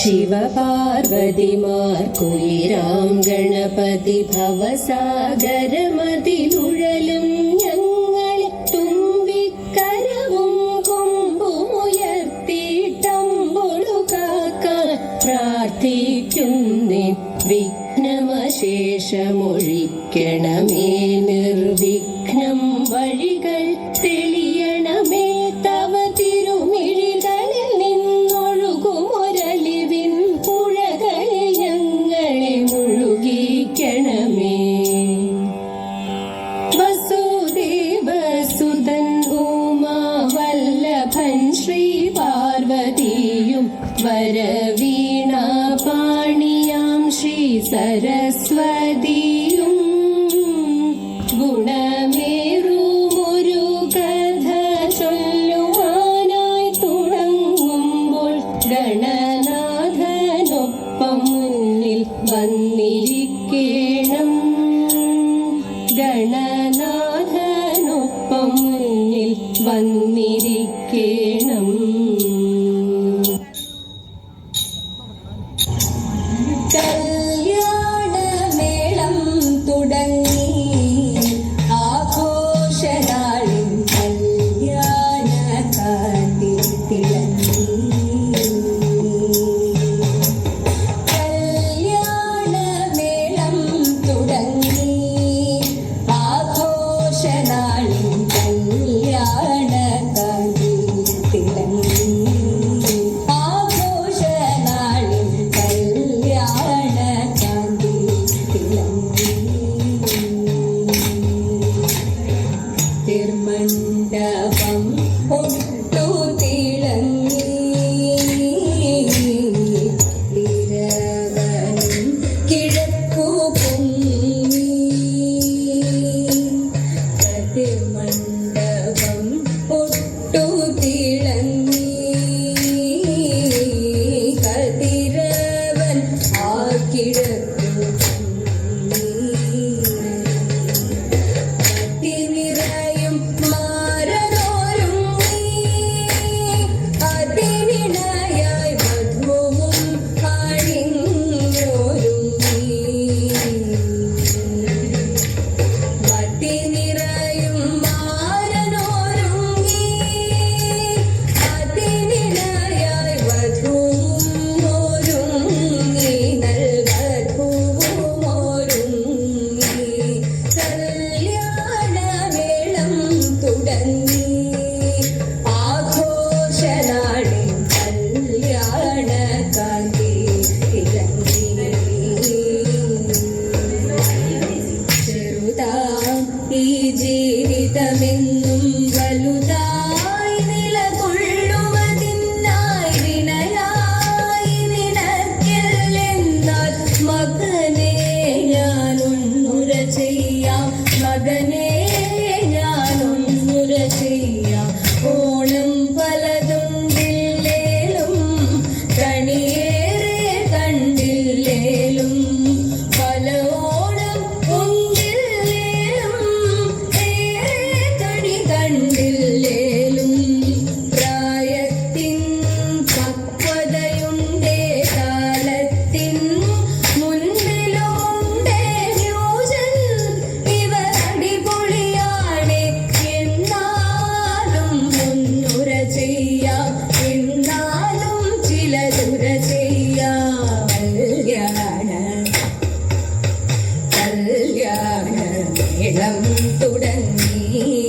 ശിവപാർവതിമാർക്കുയിരാം ഗണപതി ഭവസാഗരമതിലുഴലും ഞങ്ങളെ തുമ്പിക്കരവും കൊമ്പുമുയർത്തിട്ടമ്പൊഴു കാക്കാൻ പ്രാർത്ഥിക്കുന്നേ. വിഘ്നമശേഷമൊഴിക്കണമേ, നിർവിഘ്നം വഴികൾ തെളിയണമേ. തവ തിരുമിഴികളിൽ നിന്നൊഴുകുമൊരലിവിൻ പുഴകളിൽ ഞങ്ങളെ മുഴുകിക്കണമേ. വസുദേവസുതൻ ഉമാവല്ലഭൻ ശ്രീ പാർവതിയും വരവീണാപാണിയാം ശ്രീ സരസ്വതിയും ഗുണമേറുമൊരു കഥ ചൊല്ലുവാനായി തുടങ്ങുമ്പോൾ ഗണനാഥനൊപ്പം മുന്നിൽ വന്നിരിക്കേണം. ഗണനാഥനൊപ്പം മുന്നിൽ വന്നിരിക്കേണം. കല്യാണമേളം തുടങ്ങി ആഘോഷനാളിൻ കല്യാണക്കാട്ടിൽ തിളങ്ങി. കല്യാണമേളം തുടങ്ങി ആഘോഷനാളിൻ കല്യാണക്കാട്ടിൽ തിളങ്ങി. ആഘോഷനാളിൻ കല്യാണക്കാട്ടിൽ തിളങ്ങി. തിരുമണ്ഡപം ഒട്ടു തിളങ്ങി. തിരവനും കിഴക്കു പൊങ്ങി. തിരുമണ്ഡപം ഒട്ടു തിളങ്ങി. കതിരവൻ ആ കിഴക്കു അതിനിറയും മാരനോരുങ്ങി. അതിനിണയായി വധുവും അണിഞ്ഞൊരുങ്ങി. അതിനിറയും മാരനോരുങ്ങി. അതിനിണയായി വധുവും ഒരുങ്ങി. നൽവധുവും ഒരുങ്ങി. കല്യാണമേളം തുടങ്ങി. ആഘോഷനാളിൻ കല്യാണക്കാട്ടിൽ തിളങ്ങി. ചെറുതാം ഈ ജീവിതമെന്നും വലുതായി നിലകൊള്ളുവതിനായി വിനയായി നിനക്കില്ലെന്നാൽ മകനെ ഞാനൊന്നുര ചെയ്യാം. മകനെ ഞാനൊന്നുര ചെയ്യാം. ഓണം പലതുണ്ടില്ലേലും കണിയേറെ കണ്ടില്ലേലും. പല ഓണം ഒന്നില്ലേലും ഏറെ കണി കണ്ടില്ലേലും. പ്രായത്തിൻ പക്വതയുണ്ടേ കാലത്തിൻ മുൻപിലുമുണ്ടേ ന്യൂജൻ. ഇവർ അടിപൊളിയാണ് എന്നാലും ഒന്നുര ചെയ്യാം. എന്നാലും ചിലതുര ചെയ്യാം. കല്യാണമേളം തുടങ്ങി.